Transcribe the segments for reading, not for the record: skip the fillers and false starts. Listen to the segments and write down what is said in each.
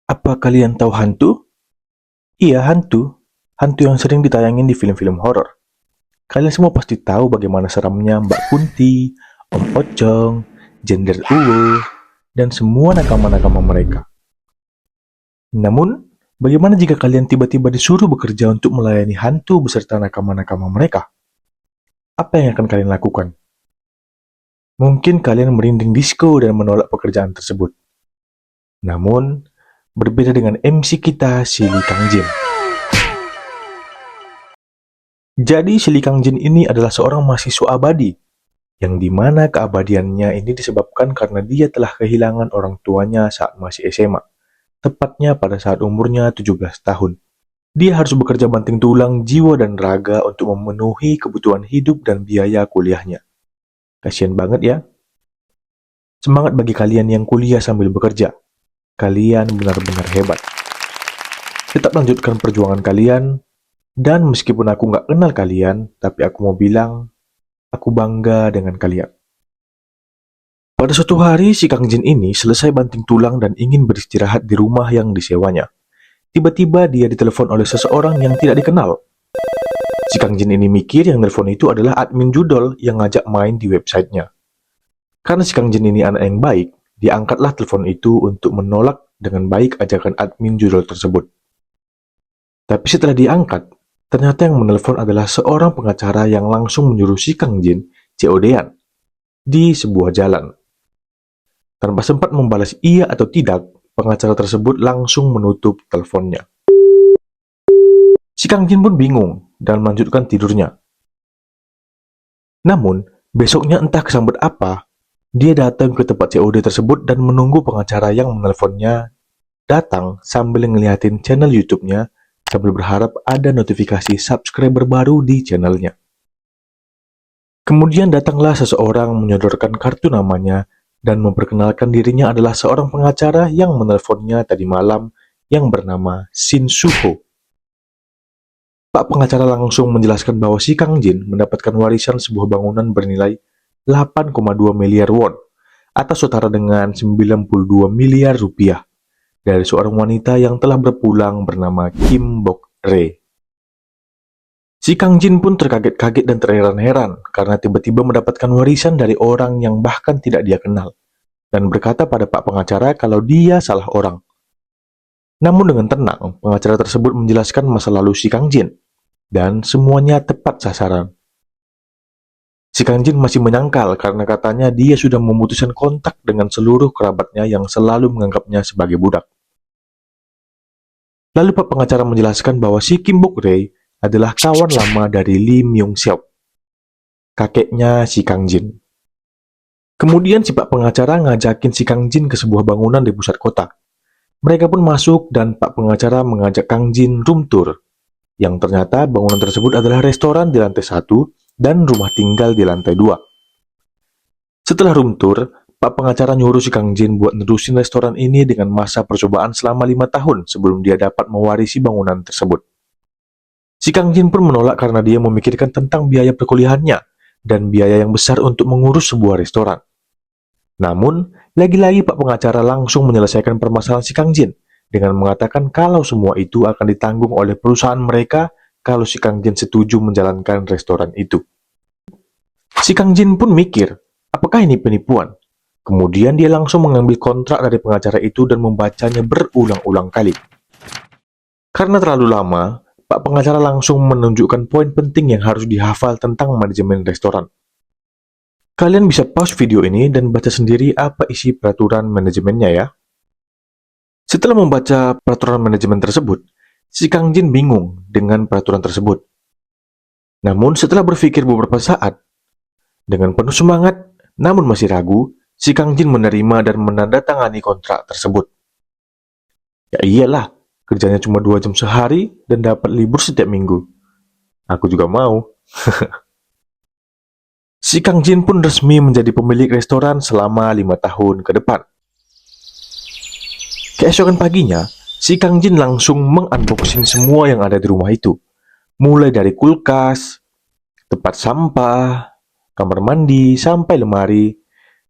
Apa kalian tahu hantu? Iya, hantu. Hantu yang sering ditayangin di film-film horor. Kalian semua pasti tahu bagaimana seramnya Mbak Kunti, Om Pocong, Jender Uwo, dan semua nakama-nakama mereka. Namun, bagaimana jika kalian tiba-tiba disuruh bekerja untuk melayani hantu beserta nakama-nakama mereka? Apa yang akan kalian lakukan? Mungkin kalian merinding disco dan menolak pekerjaan tersebut. Namun, berbeda dengan MC kita, si Lee Kang Jin. Jadi, si Lee Kang Jin ini adalah seorang mahasiswa abadi, yang dimana keabadiannya ini disebabkan karena dia telah kehilangan orang tuanya saat masih SMA, tepatnya pada saat umurnya 17 tahun. Dia harus bekerja banting tulang jiwa dan raga untuk memenuhi kebutuhan hidup dan biaya kuliahnya. Kasian banget ya. Semangat bagi kalian yang kuliah sambil bekerja. Kalian benar-benar hebat. Tetap lanjutkan perjuangan kalian, dan meskipun aku nggak kenal kalian, tapi aku mau bilang, aku bangga dengan kalian. Pada suatu hari, si Kang Jin ini selesai banting tulang dan ingin beristirahat di rumah yang disewanya. Tiba-tiba dia ditelepon oleh seseorang yang tidak dikenal. Si Kang Jin ini mikir yang telepon itu adalah admin judol yang ngajak main di websitenya. Karena si Kang Jin ini anak yang baik, dia angkatlah telepon itu untuk menolak dengan baik ajakan admin judol tersebut. Tapi setelah diangkat, ternyata yang menelpon adalah seorang pengacara yang langsung menyuruh si Kang Jin COD-an di sebuah jalan. Tanpa sempat membalas iya atau tidak, pengacara tersebut langsung menutup teleponnya. Si Kang Jin pun bingung dan melanjutkan tidurnya. Namun, besoknya entah kesambet apa, dia datang ke tempat COD tersebut dan menunggu pengacara yang menelponnya datang sambil ngeliatin channel YouTube-nya sambil berharap ada notifikasi subscriber baru di channelnya. Kemudian datanglah seseorang menyodorkan kartu namanya dan memperkenalkan dirinya adalah seorang pengacara yang menelponnya tadi malam yang bernama Shin Suho. Pak pengacara langsung menjelaskan bahwa si Kang Jin mendapatkan warisan sebuah bangunan bernilai 8,2 miliar won atau setara dengan 92 miliar rupiah dari seorang wanita yang telah berpulang bernama Kim Bok Rae. Si Kang Jin pun terkaget-kaget dan terheran-heran karena tiba-tiba mendapatkan warisan dari orang yang bahkan tidak dia kenal dan berkata pada Pak pengacara kalau dia salah orang. Namun dengan tenang, pengacara tersebut menjelaskan masa lalu si Kang Jin dan semuanya tepat sasaran. Si Kang Jin masih menyangkal karena katanya dia sudah memutuskan kontak dengan seluruh kerabatnya yang selalu menganggapnya sebagai budak. Lalu Pak pengacara menjelaskan bahwa si Kim Bok Rae adalah kawan lama dari Lee Myung Seok, kakeknya si Kang Jin. Kemudian si Pak pengacara ngajakin si Kang Jin ke sebuah bangunan di pusat kota. Mereka pun masuk dan Pak pengacara mengajak Kang Jin room tour, yang ternyata bangunan tersebut adalah restoran di lantai 1 dan rumah tinggal di lantai 2. Setelah room tour, Pak pengacara nyuruh si Kang Jin buat nerusin restoran ini dengan masa percobaan selama 5 tahun sebelum dia dapat mewarisi bangunan tersebut. Si Kang Jin pun menolak karena dia memikirkan tentang biaya perkuliahannya dan biaya yang besar untuk mengurus sebuah restoran. Namun, lagi-lagi Pak pengacara langsung menyelesaikan permasalahan si Kang Jin dengan mengatakan kalau semua itu akan ditanggung oleh perusahaan mereka kalau si Kang Jin setuju menjalankan restoran itu. Si Kang Jin pun mikir, apakah ini penipuan? Kemudian dia langsung mengambil kontrak dari pengacara itu dan membacanya berulang-ulang kali. Karena terlalu lama, Pak pengacara langsung menunjukkan poin penting yang harus dihafal tentang manajemen restoran. Kalian bisa pause video ini dan baca sendiri apa isi peraturan manajemennya ya. Setelah membaca peraturan manajemen tersebut, si Kang Jin bingung dengan peraturan tersebut. Namun setelah berpikir beberapa saat, dengan penuh semangat, namun masih ragu, si Kang Jin menerima dan menandatangani kontrak tersebut. Ya iyalah, kerjanya cuma 2 jam sehari dan dapat libur setiap minggu. Aku juga mau. Si Kang Jin pun resmi menjadi pemilik restoran selama 5 tahun ke depan. Keesokan paginya, si Kang Jin langsung mengunboxing semua yang ada di rumah itu. Mulai dari kulkas, tempat sampah, kamar mandi, sampai lemari.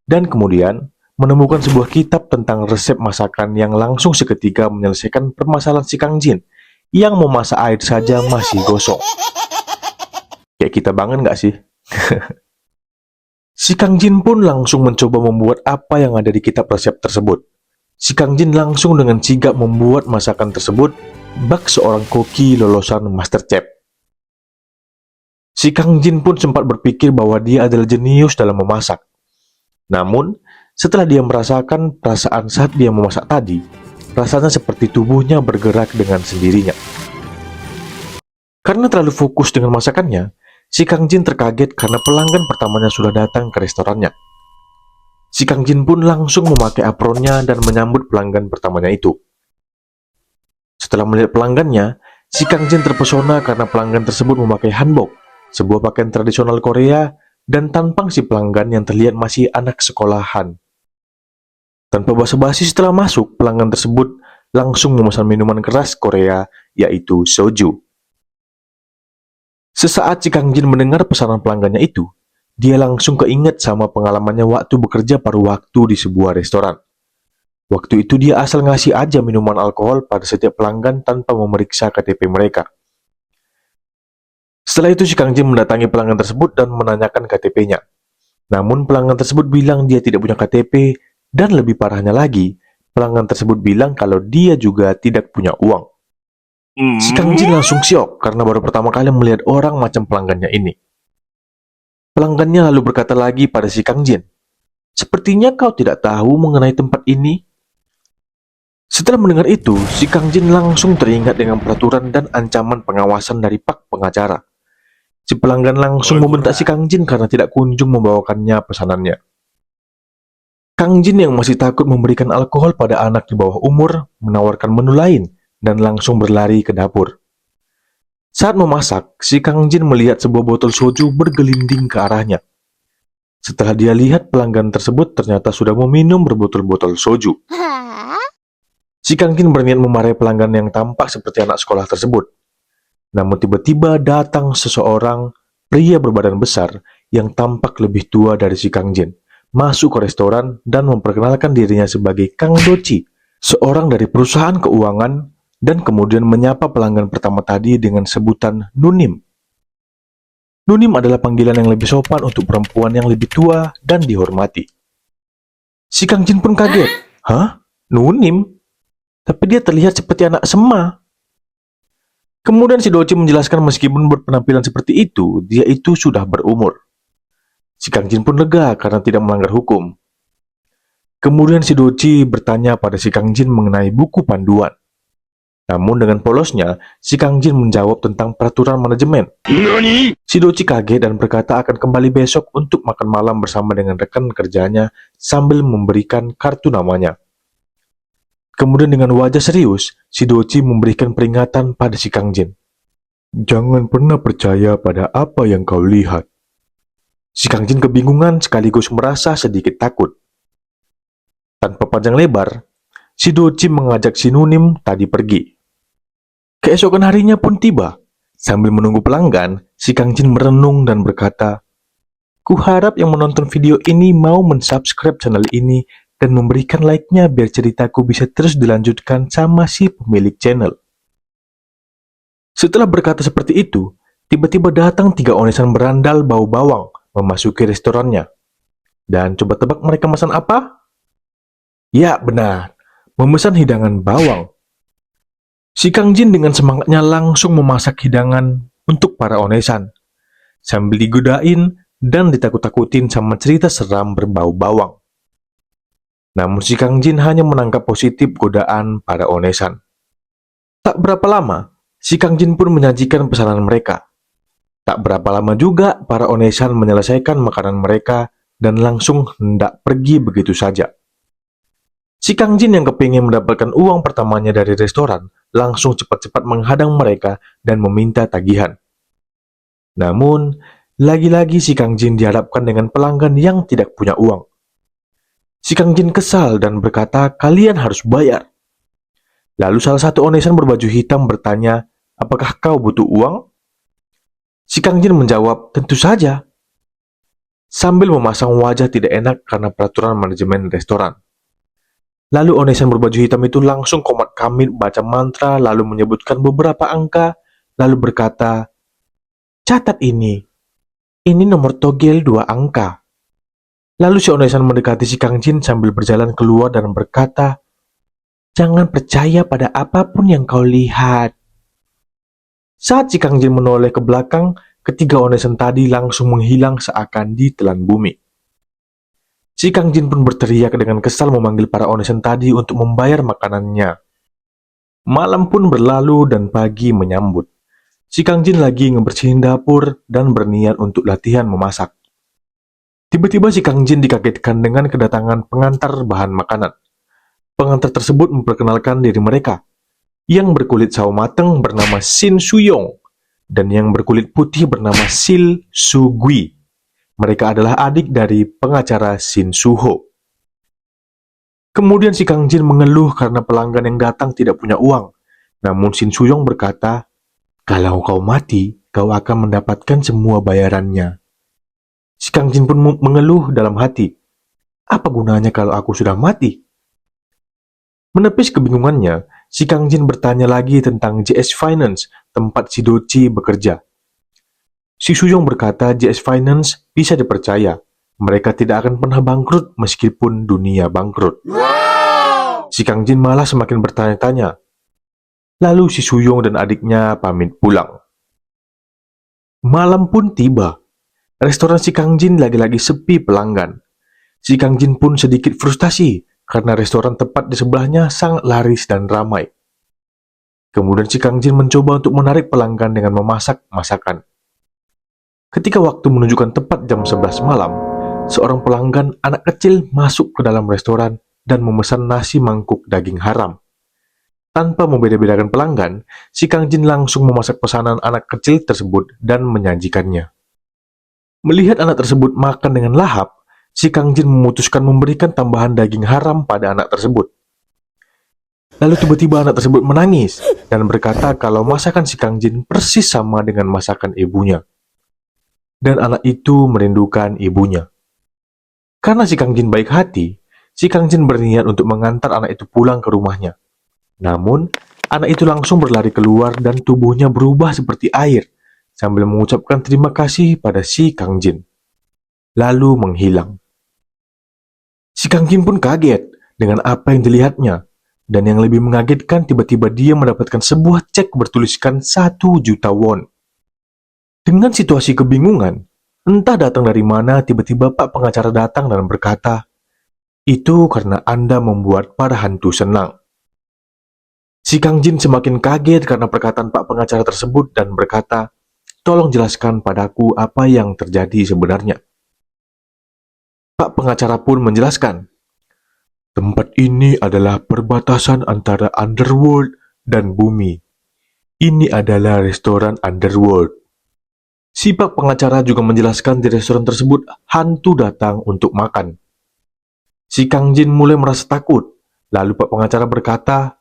Dan kemudian, menemukan sebuah kitab tentang resep masakan yang langsung seketika menyelesaikan permasalahan si Kang Jin yang memasak air saja masih gosong. Kayak kita banget nggak sih? Si Kang Jin pun langsung mencoba membuat apa yang ada di kitab resep tersebut. Si Kang Jin langsung dengan sigap membuat masakan tersebut bak seorang koki lolosan MasterChef. Si Kang Jin pun sempat berpikir bahwa dia adalah jenius dalam memasak. Namun, setelah dia merasakan perasaan saat dia memasak tadi, rasanya seperti tubuhnya bergerak dengan sendirinya. Karena terlalu fokus dengan masakannya, si Kang Jin terkaget karena pelanggan pertamanya sudah datang ke restorannya. Si Kang Jin pun langsung memakai apronnya dan menyambut pelanggan pertamanya itu. Setelah melihat pelanggannya, si Kang Jin terpesona karena pelanggan tersebut memakai hanbok, sebuah pakaian tradisional Korea, dan tampang si pelanggan yang terlihat masih anak sekolahan. Tanpa basa-basi setelah masuk, pelanggan tersebut langsung memesan minuman keras Korea, yaitu soju. Sesaat si Kang Jin mendengar pesanan pelanggannya itu, dia langsung keinget sama pengalamannya waktu bekerja paruh waktu di sebuah restoran. Waktu itu dia asal ngasih aja minuman alkohol pada setiap pelanggan tanpa memeriksa KTP mereka. Setelah itu si Kang Jin mendatangi pelanggan tersebut dan menanyakan KTP-nya. Namun pelanggan tersebut bilang dia tidak punya KTP, dan lebih parahnya lagi, pelanggan tersebut bilang kalau dia juga tidak punya uang. Si Kang Jin langsung syok karena baru pertama kali melihat orang macam pelanggannya ini. Pelanggannya lalu berkata lagi pada si Kang Jin, "Sepertinya kau tidak tahu mengenai tempat ini." Setelah mendengar itu, si Kang Jin langsung teringat dengan peraturan dan ancaman pengawasan dari Pak pengacara. Si pelanggan langsung membentak si Kang Jin karena tidak kunjung membawakannya pesanannya. Kang Jin yang masih takut memberikan alkohol pada anak di bawah umur menawarkan menu lain dan langsung berlari ke dapur. Saat memasak, si Kang Jin melihat sebuah botol soju bergelinding ke arahnya. Setelah dia lihat pelanggan tersebut ternyata sudah meminum berbotol-botol soju. Si Kang Jin berniat memarahi pelanggan yang tampak seperti anak sekolah tersebut. Namun tiba-tiba datang seseorang pria berbadan besar yang tampak lebih tua dari si Kang Jin, masuk ke restoran dan memperkenalkan dirinya sebagai Kang Doci, seorang dari perusahaan keuangan, dan kemudian menyapa pelanggan pertama tadi dengan sebutan Nunim. Nunim adalah panggilan yang lebih sopan untuk perempuan yang lebih tua dan dihormati. Si Kang Jin pun kaget. Hah? Nunim? Tapi dia terlihat seperti anak Sema. Kemudian si Doci menjelaskan meskipun berpenampilan seperti itu, dia itu sudah berumur. Si Kang Jin pun lega karena tidak melanggar hukum. Kemudian si Doci bertanya pada si Kang Jin mengenai buku panduan. Namun dengan polosnya, si Kang Jin menjawab tentang peraturan manajemen. Nani? Si Doci kaget dan berkata akan kembali besok untuk makan malam bersama dengan rekan kerjanya sambil memberikan kartu namanya. Kemudian dengan wajah serius, si Doci memberikan peringatan pada si Kang Jin. Jangan pernah percaya pada apa yang kau lihat. Si Kang Jin kebingungan sekaligus merasa sedikit takut. Tanpa panjang lebar, si Doci mengajak si Nunim tadi pergi. Keesokan harinya pun tiba. Sambil menunggu pelanggan, si Kang Jin merenung dan berkata, "Kuharap yang menonton video ini mau mensubscribe channel ini dan memberikan like-nya biar ceritaku bisa terus dilanjutkan sama si pemilik channel." Setelah berkata seperti itu, tiba-tiba datang 3 onesan berandal bau bawang memasuki restorannya. Dan coba tebak mereka memesan apa? Ya, benar. Memesan hidangan bawang. Si Kang Jin dengan semangatnya langsung memasak hidangan untuk para onesan, sambil digodain dan ditakut-takutin sama cerita seram berbau bawang. Namun si Kang Jin hanya menangkap positif godaan para onesan. Tak berapa lama, si Kang Jin pun menyajikan pesanan mereka. Tak berapa lama juga para onesan menyelesaikan makanan mereka dan langsung hendak pergi begitu saja. Si Kang Jin yang kepingin mendapatkan uang pertamanya dari restoran langsung cepat-cepat menghadang mereka dan meminta tagihan. Namun, lagi-lagi si Kang Jin dihadapkan dengan pelanggan yang tidak punya uang. Si Kang Jin kesal dan berkata, "Kalian harus bayar." Lalu salah satu onesan berbaju hitam bertanya, "Apakah kau butuh uang?" Si Kang Jin menjawab, "Tentu saja." sambil memasang wajah tidak enak karena peraturan manajemen restoran. Lalu Onesan berbaju hitam itu langsung komat kamit baca mantra lalu menyebutkan beberapa angka, lalu berkata, "Catat ini nomor togel 2 angka." Lalu si Onesan mendekati si Kang Jin sambil berjalan keluar dan berkata, "Jangan percaya pada apapun yang kau lihat." Saat si Kang Jin menoleh ke belakang, ketiga Onesan tadi langsung menghilang seakan ditelan bumi. Si Kang Jin pun berteriak dengan kesal memanggil para Onesan tadi untuk membayar makanannya. Malam pun berlalu dan pagi menyambut. Si Kang Jin lagi ngebersihin dapur dan berniat untuk latihan memasak. Tiba-tiba si Kang Jin dikagetkan dengan kedatangan pengantar bahan makanan. Pengantar tersebut memperkenalkan diri mereka. Yang berkulit sawo mateng bernama Shin Suyong dan yang berkulit putih bernama Sil Sugui. Mereka adalah adik dari pengacara Shin Suho. Kemudian si Kang Jin mengeluh karena pelanggan yang datang tidak punya uang. Namun Shin Suyong berkata, "Kalau kau mati, kau akan mendapatkan semua bayarannya." Si Kang Jin pun mengeluh dalam hati, "Apa gunanya kalau aku sudah mati?" Menepis kebingungannya, si Kang Jin bertanya lagi tentang JS Finance, tempat si Doci bekerja. Si Suyong berkata JS Finance bisa dipercaya. Mereka tidak akan pernah bangkrut meskipun dunia bangkrut. Si Kang Jin malah semakin bertanya-tanya. Lalu si Suyong dan adiknya pamit pulang. Malam pun tiba. Restoran si Kang Jin lagi-lagi sepi pelanggan. Si Kang Jin pun sedikit frustasi karena restoran tepat di sebelahnya sangat laris dan ramai. Kemudian si Kang Jin mencoba untuk menarik pelanggan dengan memasak masakan. Ketika waktu menunjukkan tepat jam 11 malam, seorang pelanggan anak kecil masuk ke dalam restoran dan memesan nasi mangkuk daging haram. Tanpa membeda-bedakan pelanggan, si Kang Jin langsung memasak pesanan anak kecil tersebut dan menyajikannya. Melihat anak tersebut makan dengan lahap, si Kang Jin memutuskan memberikan tambahan daging haram pada anak tersebut. Lalu tiba-tiba anak tersebut menangis dan berkata kalau masakan si Kang Jin persis sama dengan masakan ibunya. Dan anak itu merindukan ibunya. Karena si Kang Jin baik hati, si Kang Jin berniat untuk mengantar anak itu pulang ke rumahnya. Namun, anak itu langsung berlari keluar dan tubuhnya berubah seperti air sambil mengucapkan terima kasih pada si Kang Jin. Lalu menghilang. Si Kang Jin pun kaget dengan apa yang dilihatnya. Dan yang lebih mengagetkan tiba-tiba dia mendapatkan sebuah cek bertuliskan 1 juta won. Dengan situasi kebingungan, entah datang dari mana tiba-tiba Pak pengacara datang dan berkata, "Itu karena Anda membuat para hantu senang." Si Kang Jin semakin kaget karena perkataan Pak pengacara tersebut dan berkata, "Tolong jelaskan padaku apa yang terjadi sebenarnya." Pak pengacara pun menjelaskan, "Tempat ini adalah perbatasan antara underworld dan bumi. Ini adalah restoran underworld." Si Pak pengacara juga menjelaskan di restoran tersebut hantu datang untuk makan. Si Kang Jin mulai merasa takut. Lalu Pak pengacara berkata,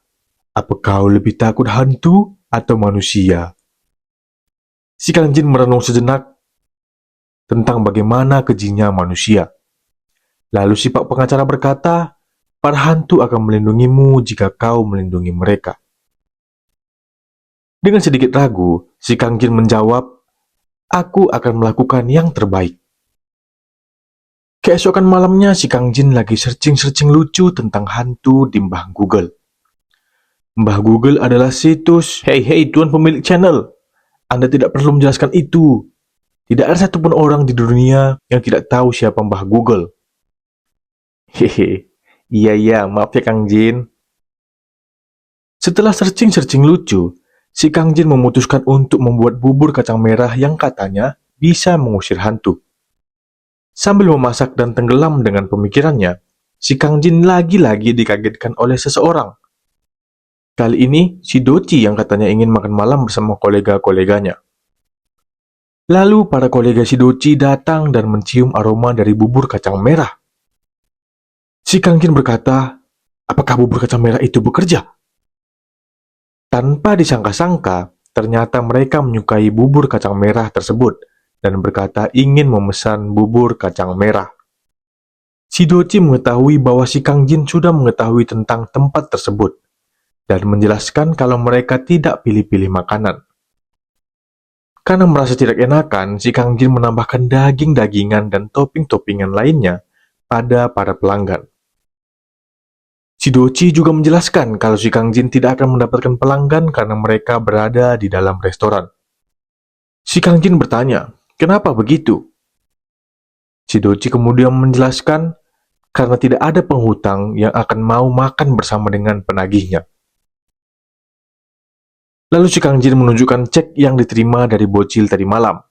"Apa kau lebih takut hantu atau manusia?" Si Kang Jin merenung sejenak tentang bagaimana kejinya manusia. Lalu si Pak pengacara berkata, "Para hantu akan melindungimu jika kau melindungi mereka." Dengan sedikit ragu, si Kang Jin menjawab, "Aku akan melakukan yang terbaik." Keesokan malamnya, si Kang Jin lagi searching-searching lucu tentang hantu di Mbah Google. Mbah Google adalah situs, "Hei tuan pemilik channel, Anda tidak perlu menjelaskan itu. Tidak ada satupun orang di dunia yang tidak tahu siapa Mbah Google." Hehe, iya, maaf ya Kang Jin. Setelah searching-searching lucu, si Kang Jin memutuskan untuk membuat bubur kacang merah yang katanya bisa mengusir hantu. Sambil memasak dan tenggelam dengan pemikirannya, si Kang Jin lagi-lagi dikagetkan oleh seseorang. Kali ini, si Doci yang katanya ingin makan malam bersama kolega-koleganya. Lalu, para kolega si Doci datang dan mencium aroma dari bubur kacang merah. Si Kang Jin berkata, "Apakah bubur kacang merah itu bekerja?" Tanpa disangka-sangka, ternyata mereka menyukai bubur kacang merah tersebut dan berkata ingin memesan bubur kacang merah. Si Doci mengetahui bahwa si Kang Jin sudah mengetahui tentang tempat tersebut dan menjelaskan kalau mereka tidak pilih-pilih makanan. Karena merasa tidak enakan, si Kang Jin menambahkan daging-dagingan dan topping-toppingan lainnya pada para pelanggan. Si Doci juga menjelaskan kalau si Kang Jin tidak akan mendapatkan pelanggan karena mereka berada di dalam restoran. Si Kang Jin bertanya, "Kenapa begitu?" Si Doci kemudian menjelaskan karena tidak ada penghutang yang akan mau makan bersama dengan penagihnya. Lalu si Kang Jin menunjukkan cek yang diterima dari bocil tadi malam.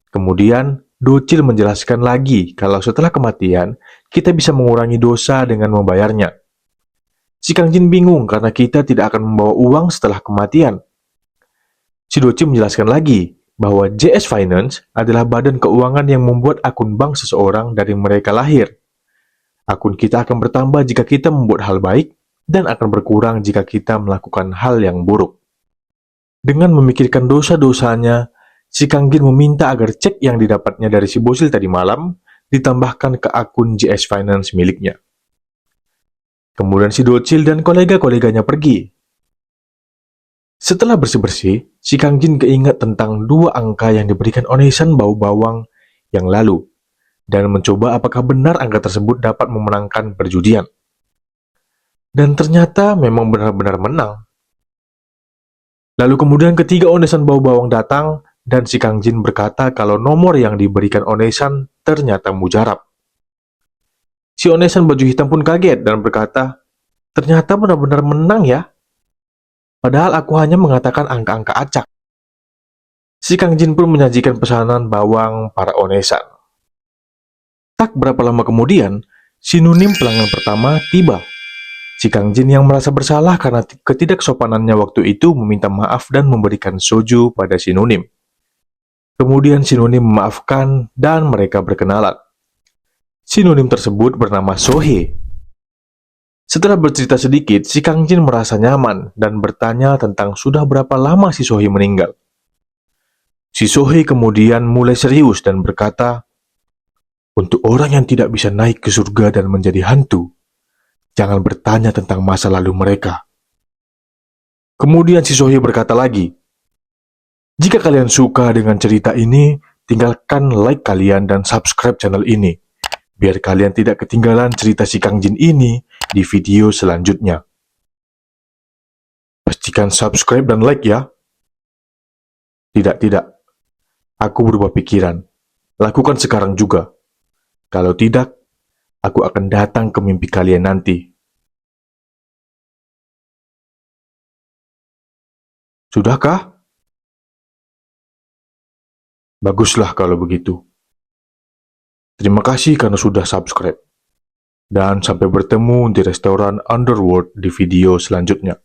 Kemudian, Docil menjelaskan lagi kalau setelah kematian, kita bisa mengurangi dosa dengan membayarnya. Si Kang Jin bingung karena kita tidak akan membawa uang setelah kematian. Si Docil menjelaskan lagi bahwa JS Finance adalah badan keuangan yang membuat akun bank seseorang dari mereka lahir. Akun kita akan bertambah jika kita membuat hal baik dan akan berkurang jika kita melakukan hal yang buruk. Dengan memikirkan dosa-dosanya, si Kang Jin meminta agar cek yang didapatnya dari si bocil tadi malam ditambahkan ke akun JS Finance miliknya. Kemudian si Docil dan kolega-koleganya pergi. Setelah bersih-bersih, si Kang Jin keingat tentang 2 angka yang diberikan Onesan bau bawang yang lalu dan mencoba apakah benar angka tersebut dapat memenangkan perjudian. Dan ternyata memang benar-benar menang. Lalu kemudian ketiga Onesan bau bawang datang dan si Kang Jin berkata kalau nomor yang diberikan Onesan ternyata mujarab. Si Onesan baju hitam pun kaget dan berkata, "Ternyata benar-benar menang ya. Padahal aku hanya mengatakan angka-angka acak." Si Kang Jin pun menyajikan pesanan bawang para Onesan. Tak berapa lama kemudian, si Nunim pelanggan pertama tiba. Si Kang Jin yang merasa bersalah karena ketidaksopanannya waktu itu meminta maaf dan memberikan soju pada si Nunim. Kemudian si Nunim memaafkan dan mereka berkenalan. Si Nunim tersebut bernama Sohe. Setelah bercerita sedikit, si Kang Jin merasa nyaman dan bertanya tentang sudah berapa lama si Sohe meninggal. Si Sohe kemudian mulai serius dan berkata, "Untuk orang yang tidak bisa naik ke surga dan menjadi hantu, jangan bertanya tentang masa lalu mereka." Kemudian si Sohe berkata lagi, "Jika kalian suka dengan cerita ini, tinggalkan like kalian dan subscribe channel ini, biar kalian tidak ketinggalan cerita si Kang Jin ini di video selanjutnya. Pastikan subscribe dan like ya." Tidak. Aku berubah pikiran. Lakukan sekarang juga. Kalau tidak, aku akan datang ke mimpi kalian nanti. Sudahkah? Baguslah kalau begitu. Terima kasih karena sudah subscribe. Dan sampai bertemu di restoran Underworld di video selanjutnya.